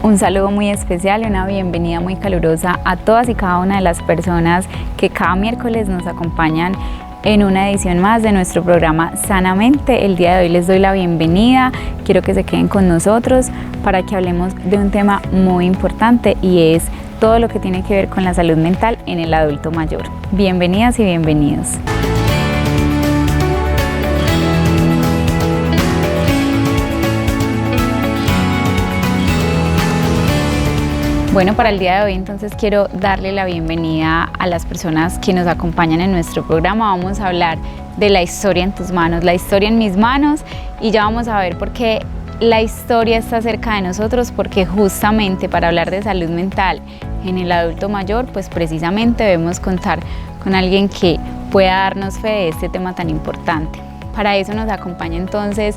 Un saludo muy especial y una bienvenida muy calurosa a todas y cada una de las personas que cada miércoles nos acompañan en una edición más de nuestro programa Sanamente. El día de hoy les doy la bienvenida, quiero que se queden con nosotros para que hablemos de un tema muy importante y es todo lo que tiene que ver con la salud mental en el adulto mayor. Bienvenidas y bienvenidos. Bueno, para el día de hoy entonces quiero darle la bienvenida a las personas que nos acompañan en nuestro programa. Vamos a hablar de la historia en tus manos, la historia en mis manos, y ya vamos a ver por qué la historia está cerca de nosotros, porque justamente para hablar de salud mental en el adulto mayor, pues precisamente debemos contar con alguien que pueda darnos fe de este tema tan importante. Para eso nos acompaña entonces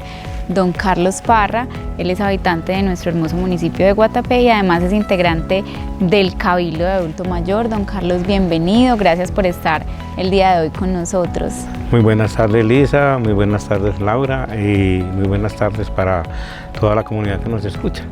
don Carlos Parra. Él es habitante de nuestro hermoso municipio de Guatapé y además es integrante del Cabildo de Adulto Mayor. Don Carlos, bienvenido, gracias por estar el día de hoy con nosotros. Muy buenas tardes, Lisa, muy buenas tardes, Laura, y muy buenas tardes para toda la comunidad que nos escucha.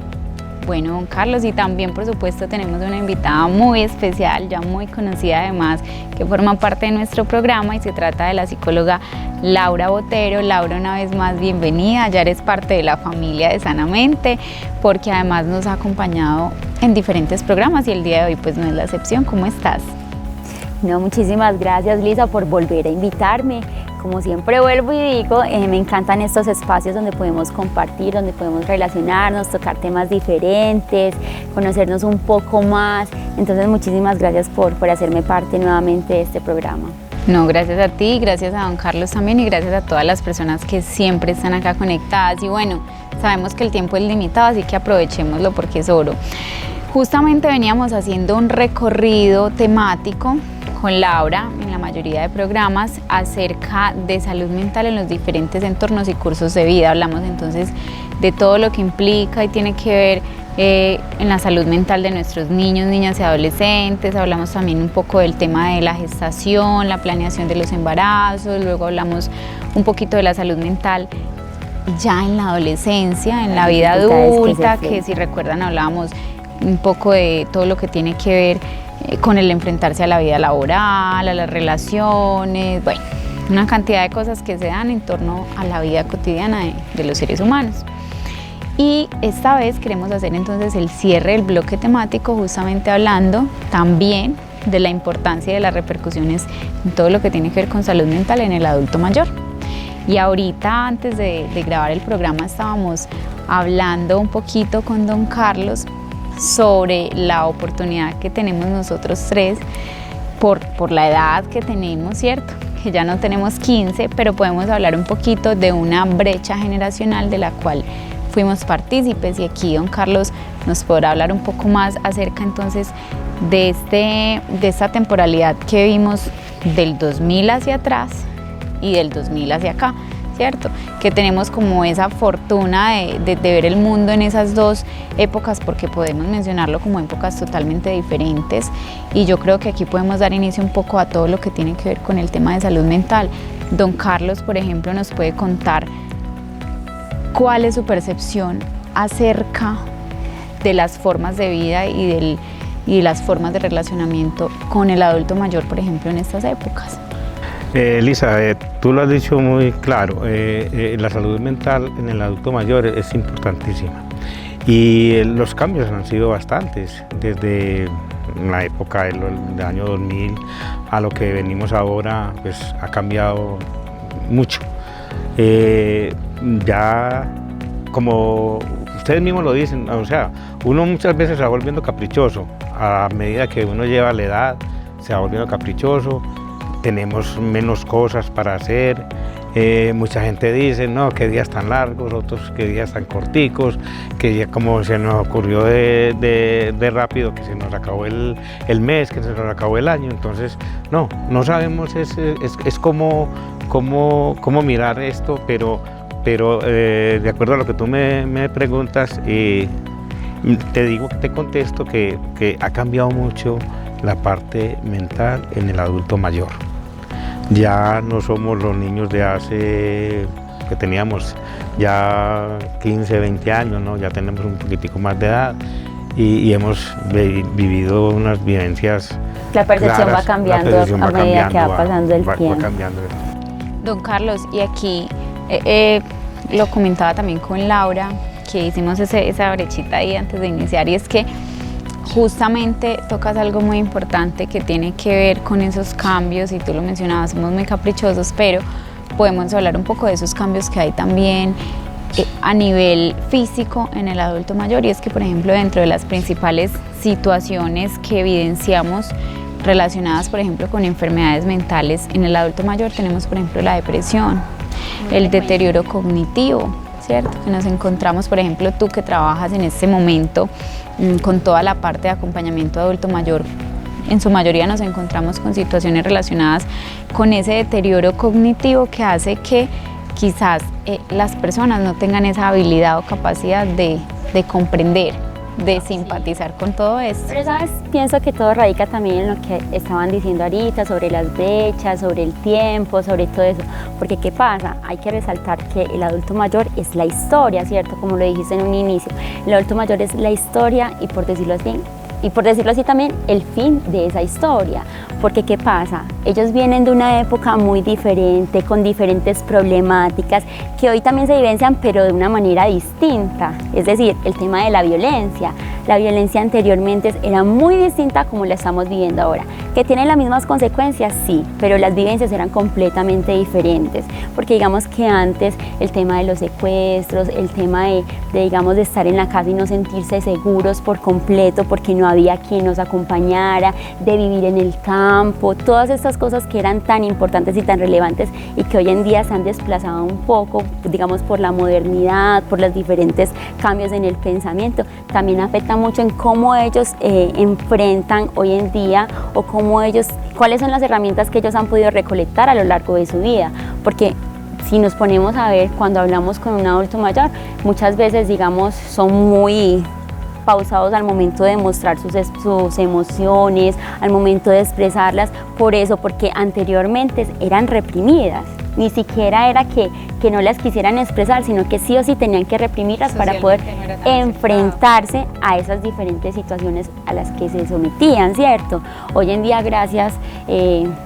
Bueno, don Carlos, y también por supuesto tenemos una invitada muy especial, ya muy conocida además, que forma parte de nuestro programa, y se trata de la psicóloga Laura Botero. Laura, una vez más bienvenida, ya eres parte de la familia de Sanamente, porque además nos ha acompañado en diferentes programas y el día de hoy pues no es la excepción. ¿Cómo estás? No, muchísimas gracias, Lisa, por volver a invitarme. Como siempre vuelvo y digo, me encantan estos espacios donde podemos compartir, donde podemos relacionarnos, tocar temas diferentes, conocernos un poco más. Entonces, muchísimas gracias por hacerme parte nuevamente de este programa. No, gracias a ti, gracias a don Carlos también y gracias a todas las personas que siempre están acá conectadas. Y bueno, sabemos que el tiempo es limitado, así que aprovechémoslo porque es oro. Justamente veníamos haciendo un recorrido temático con Laura en la mayoría de programas acerca de salud mental en los diferentes entornos y cursos de vida. Hablamos entonces de todo lo que implica y tiene que ver en la salud mental de nuestros niños, niñas y adolescentes. Hablamos también un poco del tema de la gestación, la planeación de los embarazos, luego hablamos un poquito de la salud mental ya en la adolescencia, en la vida adulta, que si recuerdan hablábamos un poco de todo lo que tiene que ver con el enfrentarse a la vida laboral, a las relaciones, bueno, una cantidad de cosas que se dan en torno a la vida cotidiana de los seres humanos. Y esta vez queremos hacer entonces el cierre del bloque temático, justamente hablando también de la importancia y de las repercusiones en todo lo que tiene que ver con salud mental en el adulto mayor. Y ahorita, antes de grabar el programa, estábamos hablando un poquito con don Carlos sobre la oportunidad que tenemos nosotros tres por la edad que tenemos, ¿cierto? Que ya no tenemos 15, pero podemos hablar un poquito de una brecha generacional de la cual fuimos partícipes, y aquí don Carlos nos podrá hablar un poco más acerca entonces de esta temporalidad que vimos del 2000 hacia atrás y del 2000 hacia acá, ¿cierto? Que tenemos como esa fortuna de ver el mundo en esas dos épocas, porque podemos mencionarlo como épocas totalmente diferentes, y yo creo que aquí podemos dar inicio un poco a todo lo que tiene que ver con el tema de salud mental. Don Carlos, por ejemplo, nos puede contar cuál es su percepción acerca de las formas de vida y las formas de relacionamiento con el adulto mayor, por ejemplo, en estas épocas. Lisa, tú lo has dicho muy claro, la salud mental en el adulto mayor es importantísima, y los cambios han sido bastantes desde la época del año 2000 a lo que venimos ahora, pues ha cambiado mucho. Ya, como ustedes mismos lo dicen, o sea, uno muchas veces se va volviendo caprichoso, a medida que uno lleva la edad, se va volviendo caprichoso. Tenemos menos cosas para hacer, mucha gente dice, no, qué días tan largos, otros qué días tan corticos, que ya como se nos ocurrió de rápido, que se nos acabó el mes, que se nos acabó el año. Entonces no sabemos es cómo mirar esto, pero de acuerdo a lo que tú me preguntas, te contesto que ha cambiado mucho la parte mental en el adulto mayor. Ya no somos los niños de hace, que teníamos ya 15, 20 años, ¿no? Ya tenemos un poquitico más de edad, y hemos vivido unas vivencias. La percepción claras. va cambiando La percepción a va medida que va cambiando, pasando el va tiempo. cambiando. Don Carlos, y aquí lo comentaba también con Laura, que hicimos esa brechita ahí antes de iniciar, y es que justamente tocas algo muy importante que tiene que ver con esos cambios, y tú lo mencionabas, somos muy caprichosos, pero podemos hablar un poco de esos cambios que hay también a nivel físico en el adulto mayor, y es que, por ejemplo, dentro de las principales situaciones que evidenciamos relacionadas, por ejemplo, con enfermedades mentales en el adulto mayor, tenemos, por ejemplo, la depresión, el deterioro cognitivo, ¿cierto? Que nos encontramos, por ejemplo, tú que trabajas en este momento con toda la parte de acompañamiento de adulto mayor, en su mayoría nos encontramos con situaciones relacionadas con ese deterioro cognitivo que hace que quizás las personas no tengan esa habilidad o capacidad de comprender, de simpatizar con todo esto. Pero sabes, pienso que todo radica también en lo que estaban diciendo ahorita sobre las brechas, sobre el tiempo, sobre todo eso. Porque ¿qué pasa? Hay que resaltar que el adulto mayor es la historia, ¿cierto? Como lo dijiste en un inicio, el adulto mayor es la historia y por decirlo así también el fin de esa historia. Porque ¿qué pasa? Ellos vienen de una época muy diferente, con diferentes problemáticas, que hoy también se vivencian, pero de una manera distinta. Es decir, el tema de la violencia. La violencia anteriormente era muy distinta a como la estamos viviendo ahora. ¿Que tienen las mismas consecuencias? Sí, pero las vivencias eran completamente diferentes. Porque digamos que antes el tema de los secuestros, el tema digamos, de estar en la casa y no sentirse seguros por completo porque no había quien nos acompañara, de vivir en el campo, todas estas cosas que eran tan importantes y tan relevantes y que hoy en día se han desplazado un poco, digamos, por la modernidad, por los diferentes cambios en el pensamiento, también afecta mucho en cómo ellos enfrentan hoy en día o cuáles son las herramientas que ellos han podido recolectar a lo largo de su vida, porque si nos ponemos a ver cuando hablamos con un adulto mayor, muchas veces, digamos, son muy pausados al momento de mostrar sus emociones, al momento de expresarlas, porque anteriormente eran reprimidas. Ni siquiera era que no las quisieran expresar, sino que sí o sí tenían que reprimirlas para poder enfrentarse a esas diferentes situaciones a las que se sometían, ¿cierto? Hoy en día, gracias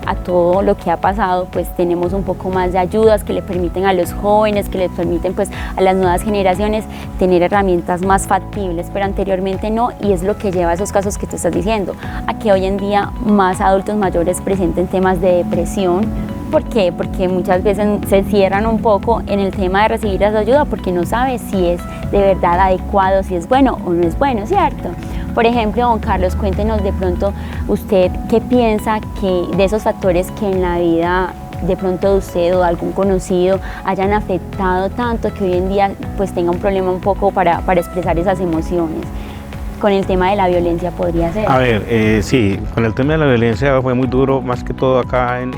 a todo lo que ha pasado, pues tenemos un poco más de ayudas que le permiten a los jóvenes, que le permiten pues a las nuevas generaciones tener herramientas más factibles, pero anteriormente no, y es lo que lleva a esos casos que tú estás diciendo, a que hoy en día más adultos mayores presenten temas de depresión. ¿Por qué? Porque muchas veces se cierran un poco en el tema de recibir esa ayuda porque no sabe si es de verdad adecuado, si es bueno o no es bueno, ¿cierto? Por ejemplo, don Carlos, cuéntenos de pronto usted qué piensa que de esos factores que en la vida de pronto de usted o de algún conocido hayan afectado tanto que hoy en día pues tenga un problema un poco para expresar esas emociones. Con el tema de la violencia podría ser. A ver, sí, con el tema de la violencia fue muy duro, más que todo acá en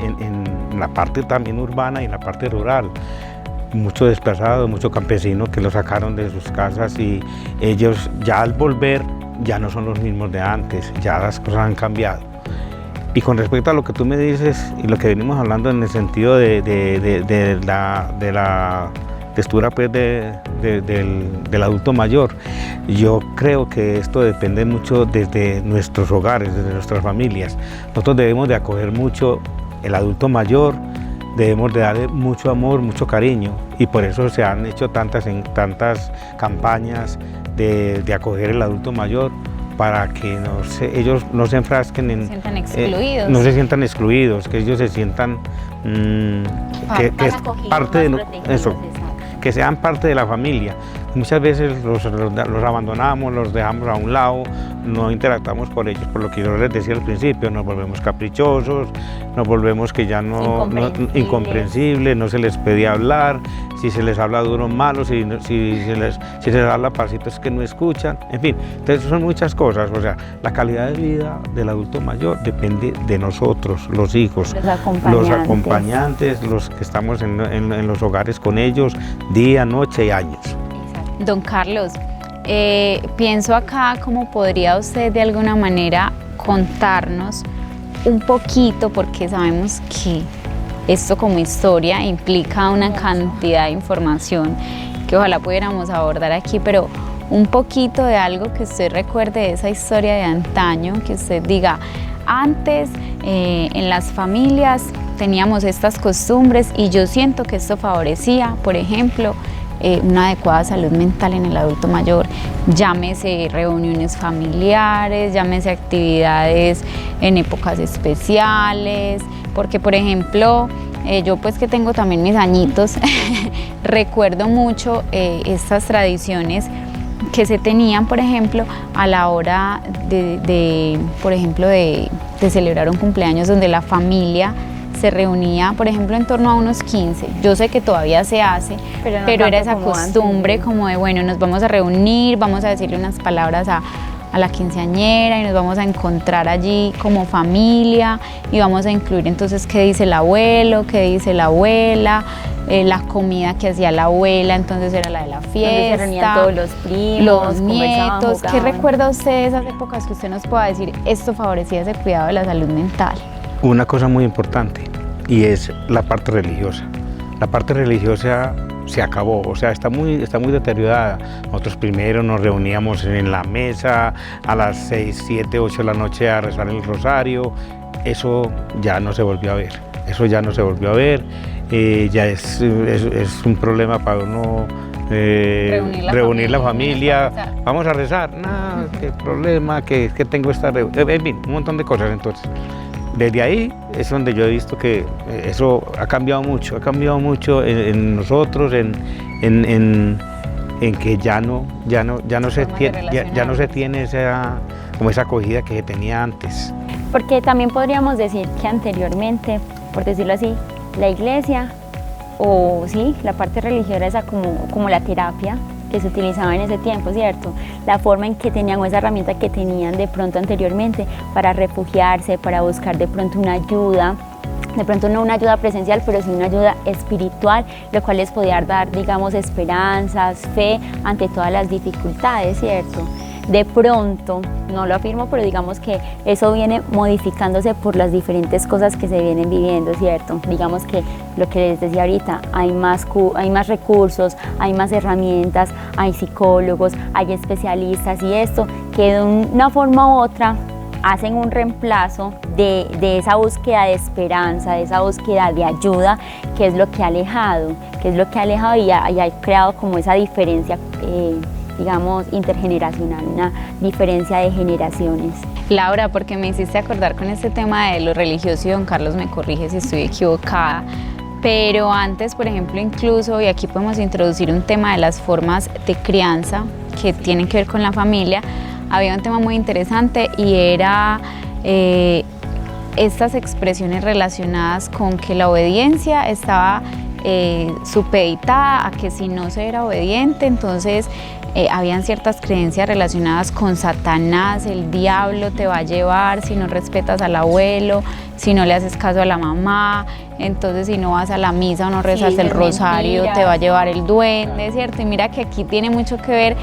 la parte también urbana y en la parte rural. Mucho desplazado, mucho campesino que lo sacaron de sus casas y ellos ya al volver ya no son los mismos de antes, ya las cosas han cambiado. Y con respecto a lo que tú me dices y lo que venimos hablando en el sentido de la textura pues, del adulto mayor, yo creo que esto depende mucho desde nuestros hogares, desde nuestras familias. Nosotros debemos de acoger mucho el adulto mayor, debemos de darle mucho amor, mucho cariño, y por eso se han hecho tantas campañas de acoger el adulto mayor, para que ellos no se enfrasquen en... sientan excluidos. No se sientan excluidos, que ellos se sientan que es parte de eso, que sean parte de la familia. Muchas veces los abandonamos, los dejamos a un lado, no interactuamos por ellos, por lo que yo les decía al principio, nos volvemos caprichosos, nos volvemos que ya no incomprensibles, no se les pedía hablar, si se les habla duro malos, si se les habla pasito es que no escuchan, en fin, entonces son muchas cosas, o sea, la calidad de vida del adulto mayor depende de nosotros, los hijos, los acompañantes, los que estamos en los hogares con ellos, día, noche y años. Don Carlos, pienso acá cómo podría usted de alguna manera contarnos un poquito, porque sabemos que esto como historia implica una cantidad de información que ojalá pudiéramos abordar aquí, pero un poquito de algo que usted recuerde de esa historia de antaño, que usted diga, antes en las familias teníamos estas costumbres y yo siento que esto favorecía, por ejemplo, una adecuada salud mental en el adulto mayor, llámese reuniones familiares, llámese actividades en épocas especiales, porque por ejemplo, yo pues que tengo también mis añitos, recuerdo mucho estas tradiciones que se tenían, por ejemplo, a la hora por ejemplo, de celebrar un cumpleaños donde la familia se reunía, por ejemplo, en torno a unos 15. Yo sé que todavía se hace, pero era esa costumbre como de, bueno, nos vamos a reunir, vamos a decirle unas palabras a la quinceañera y nos vamos a encontrar allí como familia y vamos a incluir entonces qué dice el abuelo, qué dice la abuela, la comida que hacía la abuela, entonces era la de la fiesta. Donde se reunían todos los primos, los nietos. ¿Qué recuerda usted de esas épocas que usted nos pueda decir, esto favorecía ese cuidado de la salud mental? Una cosa muy importante y es la parte religiosa. La parte religiosa se acabó, o sea, está muy deteriorada. Nosotros primero nos reuníamos en la mesa a las 6, 7, 8 de la noche a rezar el rosario. Eso ya no se volvió a ver, ya es un problema para uno reunir la familia. Vamos a rezar, nada, qué problema, que tengo esta reunión, en fin, un montón de cosas. Entonces, desde ahí es donde yo he visto que eso ha cambiado mucho en nosotros, en que ya no se tiene esa acogida que se tenía antes. Porque también podríamos decir que anteriormente, por decirlo así, la iglesia o sí, la parte religiosa era como la terapia que se utilizaba en ese tiempo, ¿cierto? La forma en que tenían o esa herramienta que tenían de pronto anteriormente para refugiarse, para buscar de pronto una ayuda, de pronto no una ayuda presencial, pero sí una ayuda espiritual, lo cual les podía dar, digamos, esperanzas, fe ante todas las dificultades, ¿cierto? De pronto, no lo afirmo, pero digamos que eso viene modificándose por las diferentes cosas que se vienen viviendo, ¿cierto? Digamos que lo que les decía ahorita, hay más recursos, hay más herramientas, hay psicólogos, hay especialistas y esto que de una forma u otra hacen un reemplazo de esa búsqueda de esperanza, de esa búsqueda de ayuda, que es lo que ha alejado y ha creado como esa diferencia digamos, intergeneracional, una diferencia de generaciones. Laura, porque me hiciste acordar con este tema de lo religioso y don Carlos me corrige si estoy equivocada, pero antes, por ejemplo, incluso, y aquí podemos introducir un tema de las formas de crianza que tienen que ver con la familia, había un tema muy interesante y era estas expresiones relacionadas con que la obediencia estaba supeditada a que si no se era obediente, entonces habían ciertas creencias relacionadas con Satanás, el diablo te va a llevar si no respetas al abuelo, si no le haces caso a la mamá, entonces si no vas a la misa o no rezas el rosario, te va a llevar el duende, ¿cierto? Y mira que aquí tiene mucho que ver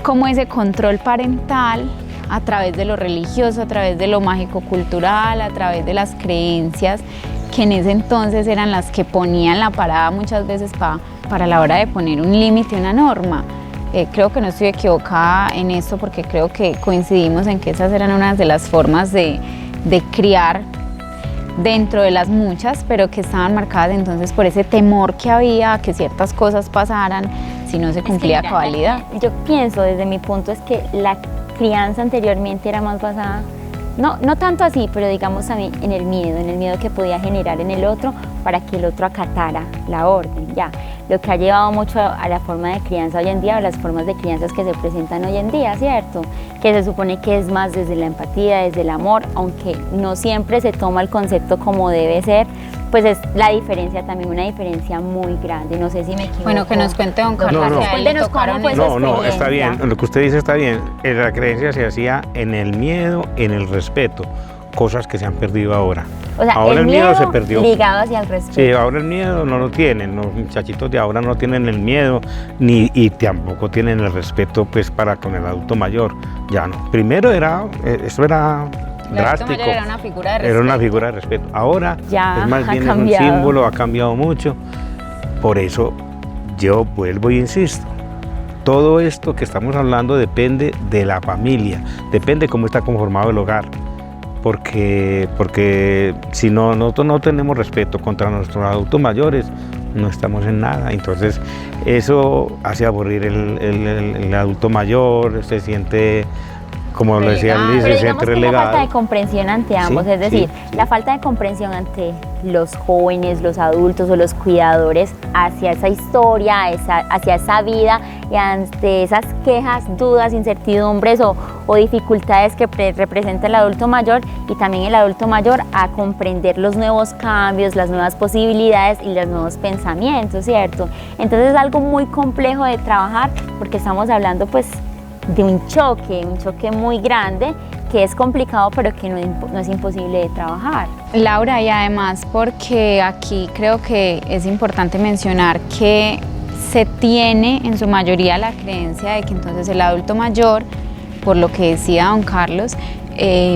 como ese control parental a través de lo religioso, a través de lo mágico-cultural, a través de las creencias que en ese entonces eran las que ponían la parada muchas veces para la hora de poner un límite, una norma. Creo que no estoy equivocada en esto porque creo que coincidimos en que esas eran unas de las formas de criar dentro de las muchas, pero que estaban marcadas entonces por ese temor que había a que ciertas cosas pasaran si no se cumplía a cabalidad. Yo pienso desde mi punto es que la crianza anteriormente era más basada, no tanto así, pero digamos también en el miedo que podía generar en el otro para que el otro acatara la orden, ya. Lo que ha llevado mucho a la forma de crianza hoy en día, o las formas de crianzas que se presentan hoy en día, ¿cierto? Que se supone que es más desde la empatía, desde el amor, aunque no siempre se toma el concepto como debe ser, pues es la diferencia también, una diferencia muy grande, no sé si me equivoco. Bueno, que nos cuente don Carlos. Cuéntenos cómo fue su experiencia. No, está bien, lo que usted dice está bien, la creencia se hacía en el miedo, en el respeto, cosas que se han perdido ahora. O sea, ahora el miedo se perdió. Ligado hacia el respeto. Sí, ahora el miedo no lo tienen, los muchachitos de ahora no tienen el miedo y tampoco tienen el respeto pues para con el adulto mayor, ya no. Primero eso era drástico. Era una figura de respeto. Era una figura de respeto. Ahora ya es más bien un símbolo, ha cambiado mucho. Por eso yo vuelvo y insisto, todo esto que estamos hablando depende de la familia, depende cómo está conformado el hogar. Porque si no, nosotros no tenemos respeto contra nuestros adultos mayores, no estamos en nada. Entonces eso hace aburrir el adulto mayor, se siente, como lo decía Liz, se siente relegado. La falta de comprensión ante ambos, Sí, es decir, sí. la falta de comprensión ante los jóvenes, los adultos o los cuidadores hacia esa historia, hacia esa vida y ante esas quejas, dudas, incertidumbres o dificultades que representa el adulto mayor, y también el adulto mayor a comprender los nuevos cambios, las nuevas posibilidades y los nuevos pensamientos, ¿cierto? Entonces es algo muy complejo de trabajar porque estamos hablando pues de un choque muy grande que es complicado pero que no es imposible de trabajar. Laura, y además porque aquí creo que es importante mencionar que se tiene en su mayoría la creencia de que entonces el adulto mayor, por lo que decía don Carlos,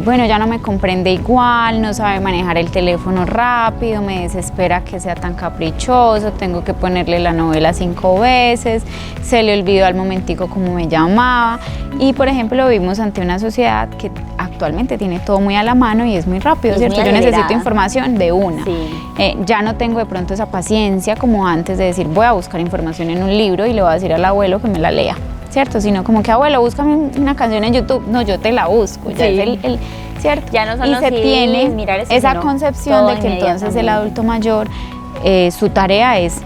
bueno, ya no me comprende igual, no sabe manejar el teléfono rápido, me desespera que sea tan caprichoso, tengo que ponerle la novela 5 veces, se le olvidó al momentico cómo me llamaba. Y por ejemplo vivimos ante una sociedad que actualmente tiene todo muy a la mano y es muy rápido, Es ¿cierto? muy Yo necesito acelerada. información de una. Sí. Ya no tengo de pronto esa paciencia como antes de decir voy a buscar información en un libro y le voy a decir al abuelo que me la lea, ¿cierto? Sino como que, abuelo, búscame una canción en YouTube. No, yo te la busco. Ya Sí. es ¿cierto? Ya no son y los se CDs, tiene mirar eso, esa sino concepción todo de que entonces el inmediatamente. adulto mayor, su tarea es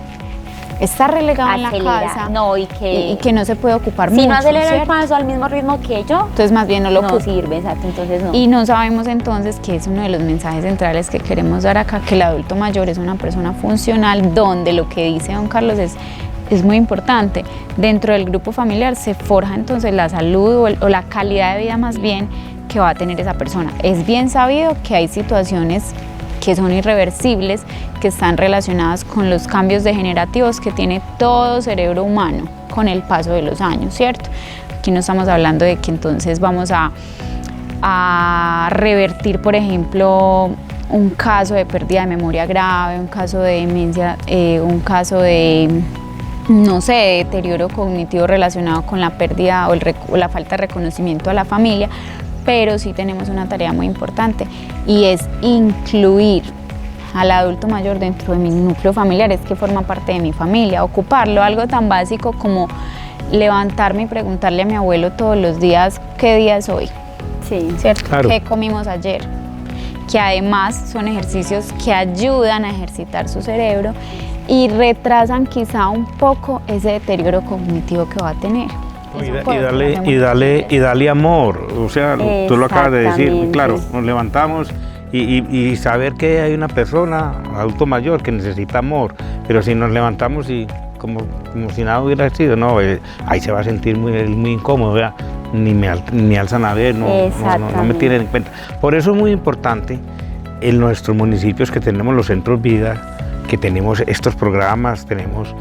estar relegado en la Acelera, casa no, y que no se puede ocupar si mucho, no acelera el ¿cierto? paso al mismo ritmo que yo, Entonces más bien no lo no ocupa. sirve, exacto, entonces no. Y no sabemos entonces, que es uno de los mensajes centrales que queremos dar acá, que el adulto mayor es una persona funcional, donde lo que dice don Carlos es muy importante. Dentro del grupo familiar se forja entonces la salud o la calidad de vida más bien que va a tener esa persona. Es bien sabido que hay situaciones que son irreversibles, que están relacionadas con los cambios degenerativos que tiene todo cerebro humano con el paso de los años, ¿cierto? Aquí no estamos hablando de que entonces vamos a revertir, por ejemplo, un caso de pérdida de memoria grave, un caso de demencia, un caso de, no sé, de deterioro cognitivo relacionado con la pérdida o la falta de reconocimiento a la familia, pero sí tenemos una tarea muy importante y es incluir al adulto mayor dentro de mi núcleo familiar, es que forma parte de mi familia, ocuparlo, algo tan básico como levantarme y preguntarle a mi abuelo todos los días qué día es hoy, Sí. ¿cierto? Claro. ¿Qué comimos ayer? Que además son ejercicios que ayudan a ejercitar su cerebro y retrasan quizá un poco ese deterioro cognitivo que va a tener. Y darle amor, o sea, tú lo acabas de decir, Exactamente. claro, nos levantamos y saber que hay una persona, adulto mayor, que necesita amor, pero si nos levantamos y como si nada hubiera sido, no, ahí se va a sentir muy incómodo, ¿verdad? Ni alzan a ver, no me tienen en cuenta. Por eso es muy importante en nuestros municipios que tenemos los centros vida, que tenemos estos programas, tenemos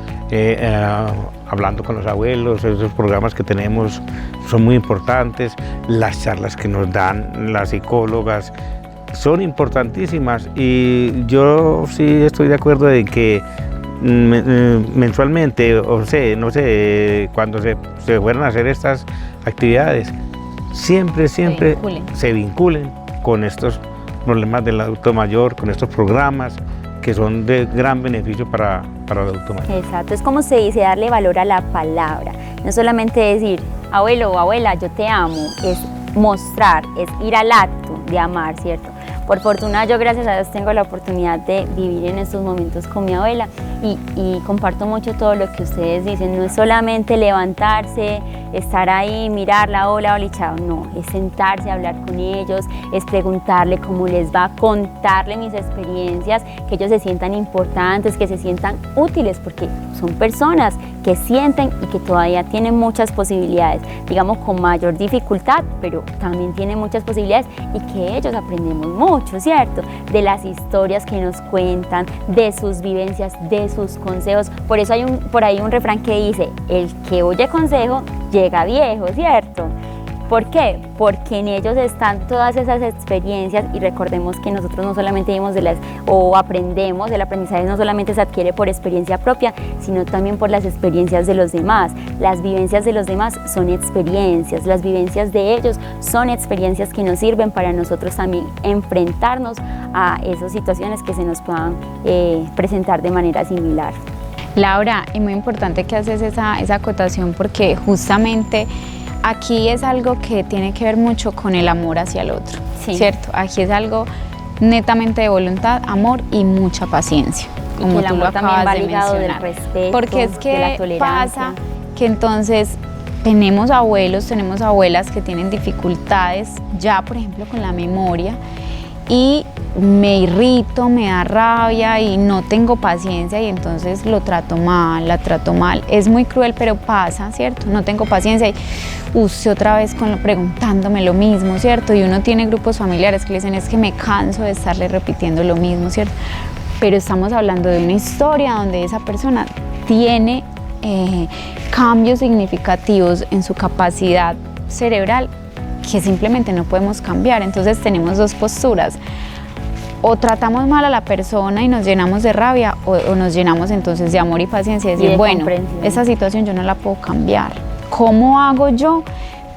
hablando con los abuelos, esos programas que tenemos son muy importantes, las charlas que nos dan las psicólogas son importantísimas y yo sí estoy de acuerdo de que mensualmente, o sea, no sé, cuando se fueran a hacer estas actividades, siempre se vinculen con estos problemas del adulto mayor, con estos programas que son de gran beneficio para el adulto mayor. Exacto, es como se dice, darle valor a la palabra, no solamente decir, abuelo o abuela, yo te amo, es mostrar, es ir al acto de amar, ¿cierto? Por fortuna yo, gracias a Dios, tengo la oportunidad de vivir en estos momentos con mi abuela y comparto mucho todo lo que ustedes dicen. No es solamente levantarse, estar ahí, mirarla, hola, chao, no, es sentarse, hablar con ellos, es preguntarle cómo les va, contarle mis experiencias, que ellos se sientan importantes, que se sientan útiles, porque son personas que sienten y que todavía tienen muchas posibilidades, digamos con mayor dificultad, pero también tienen muchas posibilidades y que ellos aprendemos mucho, ¿cierto? De las historias que nos cuentan, de sus vivencias, de sus consejos. Por eso hay por ahí un refrán que dice, el que oye consejo llega viejo, ¿cierto? ¿Por qué? Porque en ellos están todas esas experiencias y recordemos que nosotros no solamente vivimos o aprendemos, el aprendizaje no solamente se adquiere por experiencia propia, sino también por las experiencias de los demás, las vivencias de los demás son experiencias, las vivencias de ellos son experiencias que nos sirven para nosotros también enfrentarnos a esas situaciones que se nos puedan presentar de manera similar. Laura, es muy importante que haces esa acotación porque justamente aquí es algo que tiene que ver mucho con el amor hacia el otro, sí. ¿Cierto? Aquí es algo netamente de voluntad, amor y mucha paciencia, como tú lo acabas de mencionar. Del respeto, porque es que de la tolerancia. pasa que entonces tenemos abuelos, tenemos abuelas que tienen dificultades ya, por ejemplo, con la memoria, y me irrito, me da rabia y no tengo paciencia y entonces lo trato mal, la trato mal. Es muy cruel, pero pasa, ¿cierto? No tengo paciencia y usted otra vez preguntándome lo mismo, ¿cierto? Y uno tiene grupos familiares que le dicen, es que me canso de estarle repitiendo lo mismo, ¿cierto? Pero estamos hablando de una historia donde esa persona tiene cambios significativos en su capacidad cerebral que simplemente no podemos cambiar. Entonces tenemos dos posturas: o tratamos mal a la persona y nos llenamos de rabia, o nos llenamos entonces de amor y paciencia y decir, bueno, esa situación yo no la puedo cambiar, ¿cómo hago yo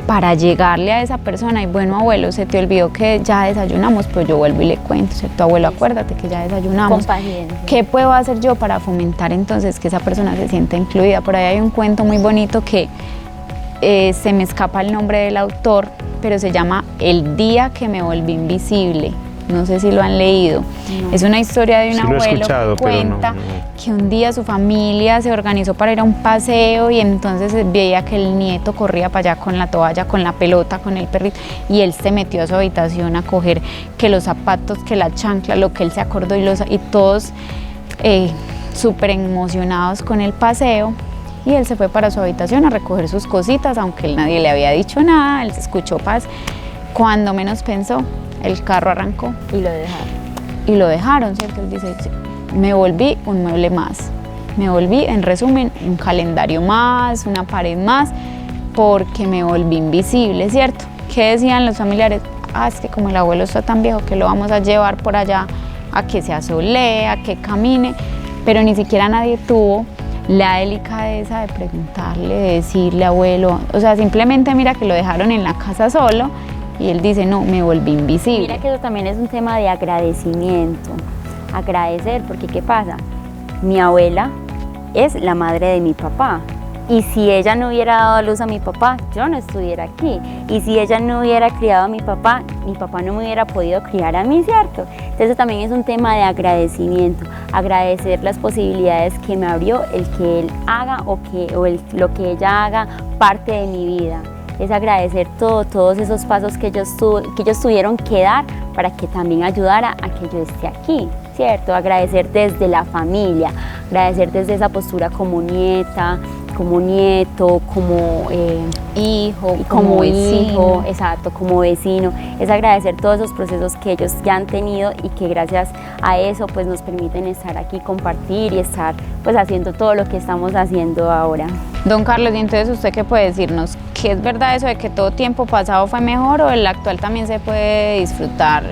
para llegarle a esa persona? Y bueno, abuelo, se te olvidó que ya desayunamos, pues yo vuelvo y le cuento, ¿cierto? Abuelo, acuérdate que ya desayunamos. Con paciencia. ¿Qué puedo hacer yo para fomentar entonces que esa persona se sienta incluida? Por ahí hay un cuento muy bonito que se me escapa el nombre del autor, pero se llama El día que me volví invisible. No sé si lo han leído. No. Es una historia de un abuelo que cuenta que un día su familia se organizó para ir a un paseo y entonces veía que el nieto corría para allá con la toalla, con la pelota, con el perrito, y él se metió a su habitación a coger que los zapatos, que la chancla, lo que él se acordó, y todos súper emocionados con el paseo. Y él se fue para su habitación a recoger sus cositas, aunque nadie le había dicho nada, él se escuchó paz. Cuando menos pensó, el carro arrancó. Y lo dejaron. Y lo dejaron, ¿cierto? Él dice, me volví un mueble más. Me volví, en resumen, un calendario más, una pared más, porque me volví invisible, ¿cierto? ¿Qué decían los familiares? Es que como el abuelo está tan viejo que lo vamos a llevar por allá a que se asolee, a que camine, pero ni siquiera nadie tuvo la delicadeza de preguntarle, de decirle, abuelo, o sea, simplemente mira que lo dejaron en la casa solo y él dice, no, me volví invisible. Mira que eso también es un tema de agradecimiento, agradecer, porque ¿qué pasa? Mi abuela es la madre de mi papá, y si ella no hubiera dado a luz a mi papá, yo no estuviera aquí, y si ella no hubiera criado a mi papá no me hubiera podido criar a mí, ¿cierto? Entonces también es un tema de agradecimiento, agradecer las posibilidades que me abrió el que él haga lo que ella haga parte de mi vida. Es agradecer todos esos pasos que ellos tuvieron que dar para que también ayudara a que yo esté aquí, ¿cierto? Agradecer desde la familia, agradecer desde esa postura como nieta, como nieto, como hijo, como vecino, exacto, como vecino. Es agradecer todos esos procesos que ellos ya han tenido y que gracias a eso pues nos permiten estar aquí, compartir y estar pues haciendo todo lo que estamos haciendo ahora. Don Carlos, y entonces ¿usted qué puede decirnos? ¿Qué es verdad eso de que todo tiempo pasado fue mejor o el actual también se puede disfrutar?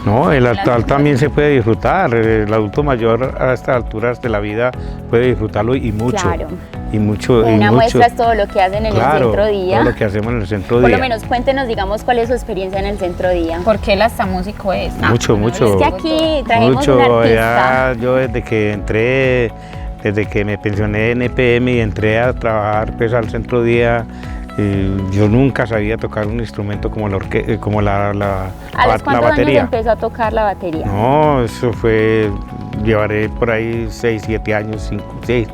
No, el actual también se puede disfrutar. El adulto mayor a estas alturas de la vida puede disfrutarlo y mucho. Claro. Y mucho. Una muestra es todo lo que hacen en el Centro Día. Todo lo que hacemos en el Centro Día. Por lo menos cuéntenos, digamos, cuál es su experiencia en el Centro Día. ¿Por qué él hasta músico es? Mucho. Es que aquí trajimos un artista. Yo desde que me pensioné en EPM y entré a trabajar pues, al Centro Día, yo nunca sabía tocar un instrumento como la batería. ¿A los cuántos años empezó a tocar la batería? No, eso fue, llevaré por ahí 6, 7 años, 5, 6,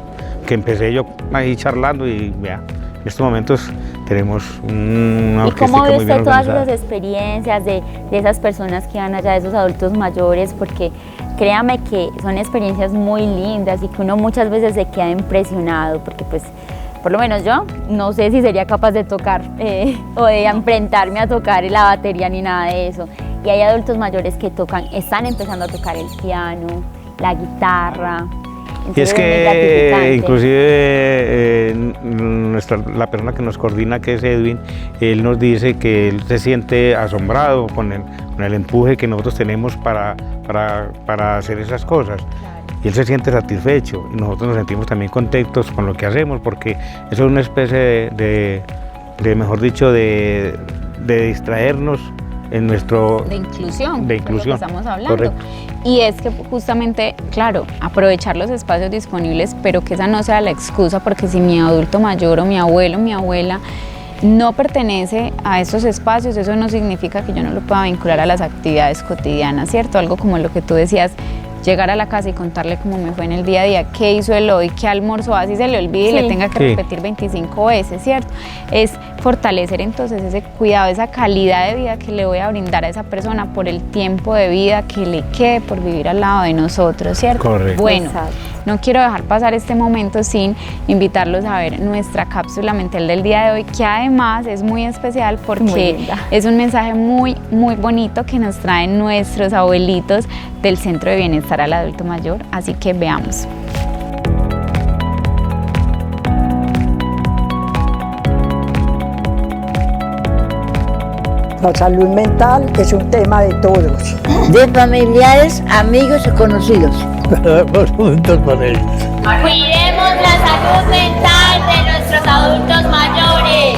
que empecé yo ahí charlando y ya, en estos momentos tenemos una orquesta. ¿Y cómo ve usted todas esas experiencias de esas personas que van allá, de esos adultos mayores? Porque créame que son experiencias muy lindas y que uno muchas veces se queda impresionado, porque pues por lo menos yo no sé si sería capaz de tocar o de enfrentarme a tocar la batería ni nada de eso. Y hay adultos mayores que están empezando a tocar el piano, la guitarra. Y es que inclusive la persona que nos coordina, que es Edwin, él nos dice que él se siente asombrado con el empuje que nosotros tenemos para hacer esas cosas. Claro. y él se siente satisfecho y nosotros nos sentimos también contentos con lo que hacemos, porque eso es una especie mejor dicho, de distraernos en nuestro... De inclusión, de lo que inclusión, estamos hablando. correcto. Y es que justamente, claro, aprovechar los espacios disponibles, pero que esa no sea la excusa, porque si mi adulto mayor o mi abuelo o mi abuela no pertenece a esos espacios, eso no significa que yo no lo pueda vincular a las actividades cotidianas, ¿cierto? Algo como lo que tú decías, llegar a la casa y contarle cómo me fue en el día a día, qué hizo él hoy, qué almorzó, así se le olvide y le tenga que repetir 25 veces, ¿cierto? Es fortalecer entonces ese cuidado, esa calidad de vida que le voy a brindar a esa persona por el tiempo de vida que le quede por vivir al lado de nosotros, ¿cierto? Correcto. Bueno, Exacto. no quiero dejar pasar este momento sin invitarlos a ver nuestra cápsula mental del día de hoy, que además es muy especial Muy porque linda. es un mensaje muy, muy bonito que nos traen nuestros abuelitos del Centro de Bienestar al Adulto Mayor, así que veamos. La salud mental es un tema de todos. De familiares, amigos y conocidos. Trabajamos juntos por ellos. Cuidemos la salud mental de nuestros adultos mayores.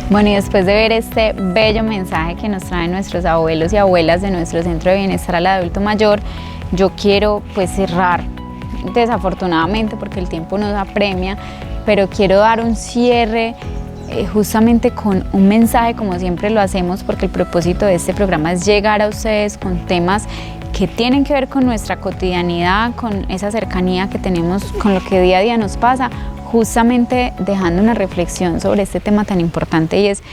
Bueno, y después de ver este bello mensaje que nos traen nuestros abuelos y abuelas de nuestro Centro de Bienestar al Adulto Mayor, yo quiero pues cerrar, desafortunadamente porque el tiempo nos apremia, pero quiero dar un cierre justamente con un mensaje, como siempre lo hacemos, porque el propósito de este programa es llegar a ustedes con temas que tienen que ver con nuestra cotidianidad, con esa cercanía que tenemos con lo que día a día nos pasa, justamente dejando una reflexión sobre este tema tan importante, y es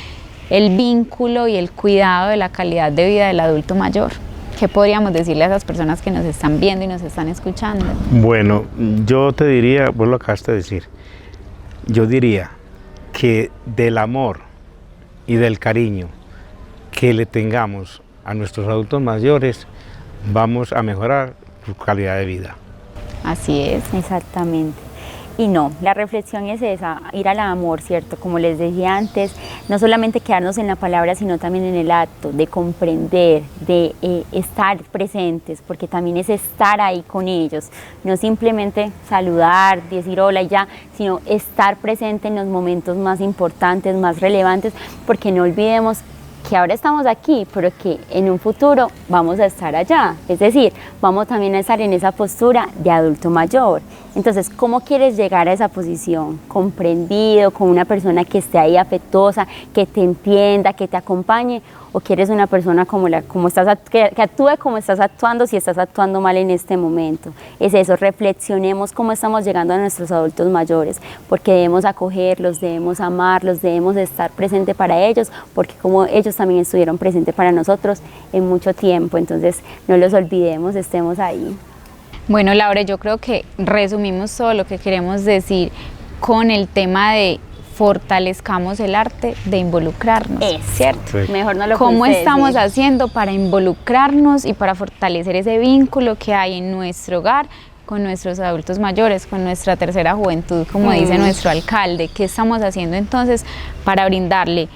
el vínculo y el cuidado de la calidad de vida del adulto mayor. ¿Qué podríamos decirle a esas personas que nos están viendo y nos están escuchando? Bueno, yo te diría, vos lo acabaste de decir, yo diría que del amor y del cariño que le tengamos a nuestros adultos mayores, vamos a mejorar su calidad de vida. Así es. Exactamente. Y no, la reflexión es esa, ir al amor, ¿cierto? Como les decía antes, no solamente quedarnos en la palabra, sino también en el acto, de comprender, de estar presentes, porque también es estar ahí con ellos, no simplemente saludar, decir hola y ya, sino estar presente en los momentos más importantes, más relevantes, porque no olvidemos que ahora estamos aquí, pero que en un futuro vamos a estar allá, es decir, vamos también a estar en esa postura de adulto mayor. Entonces, ¿cómo quieres llegar a esa posición? Comprendido, con una persona que esté ahí afectuosa, que te entienda, que te acompañe, o quieres una persona que actúe como estás actuando si estás actuando mal en este momento. Es eso, reflexionemos cómo estamos llegando a nuestros adultos mayores, porque debemos acogerlos, debemos amarlos, debemos estar presentes para ellos, porque como ellos también estuvieron presentes para nosotros en mucho tiempo, entonces no los olvidemos, estemos ahí. Bueno, Laura, yo creo que resumimos todo lo que queremos decir con el tema de fortalezcamos el arte de involucrarnos, ¿cierto? Sí. Mejor no lo ¿Cómo pudiste estamos decir. haciendo para involucrarnos y para fortalecer ese vínculo que hay en nuestro hogar con nuestros adultos mayores, con nuestra tercera juventud, como dice nuestro alcalde? ¿Qué estamos haciendo entonces para brindarle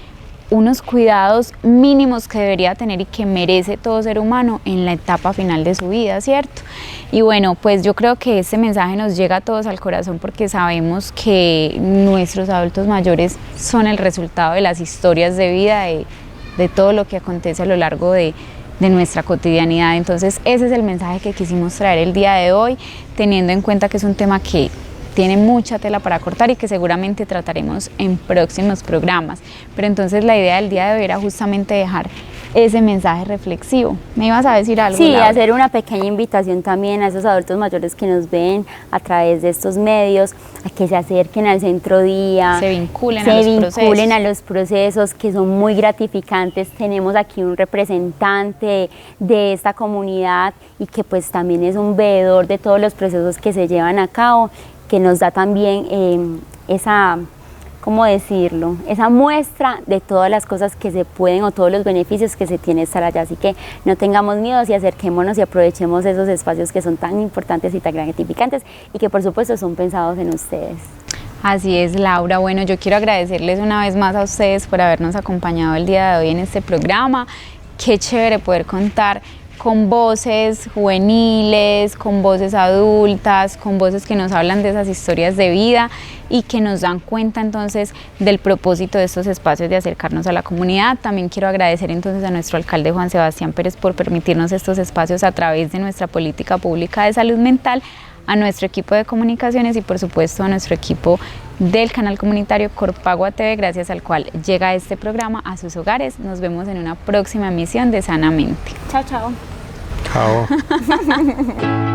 unos cuidados mínimos que debería tener y que merece todo ser humano en la etapa final de su vida, ¿cierto? Y bueno, pues yo creo que este mensaje nos llega a todos al corazón, porque sabemos que nuestros adultos mayores son el resultado de las historias de vida, de todo lo que acontece a lo largo de nuestra cotidianidad. Entonces ese es el mensaje que quisimos traer el día de hoy, teniendo en cuenta que es un tema que tiene mucha tela para cortar y que seguramente trataremos en próximos programas. Pero entonces la idea del día de hoy era justamente dejar ese mensaje reflexivo. ¿Me ibas a decir algo, Sí, Laura? hacer una pequeña invitación también a esos adultos mayores que nos ven a través de estos medios, a que se acerquen al centro día, Se vinculen a los procesos que son muy gratificantes. Tenemos aquí un representante de esta comunidad y que pues también es un veedor de todos los procesos que se llevan a cabo, que nos da también esa, ¿cómo decirlo?, esa muestra de todas las cosas que se pueden o todos los beneficios que se tiene estar allá. Así que no tengamos miedo y acerquémonos y aprovechemos esos espacios que son tan importantes y tan gratificantes y que por supuesto son pensados en ustedes. Así es, Laura. Bueno, yo quiero agradecerles una vez más a ustedes por habernos acompañado el día de hoy en este programa. Qué chévere poder contar con voces juveniles, con voces adultas, con voces que nos hablan de esas historias de vida y que nos dan cuenta entonces del propósito de estos espacios de acercarnos a la comunidad. También quiero agradecer entonces a nuestro alcalde Juan Sebastián Pérez por permitirnos estos espacios a través de nuestra política pública de salud mental, a nuestro equipo de comunicaciones y por supuesto a nuestro equipo del canal comunitario Corpagua TV, gracias al cual llega este programa a sus hogares. Nos vemos en una próxima emisión de Sanamente. Chao, chao. Chao.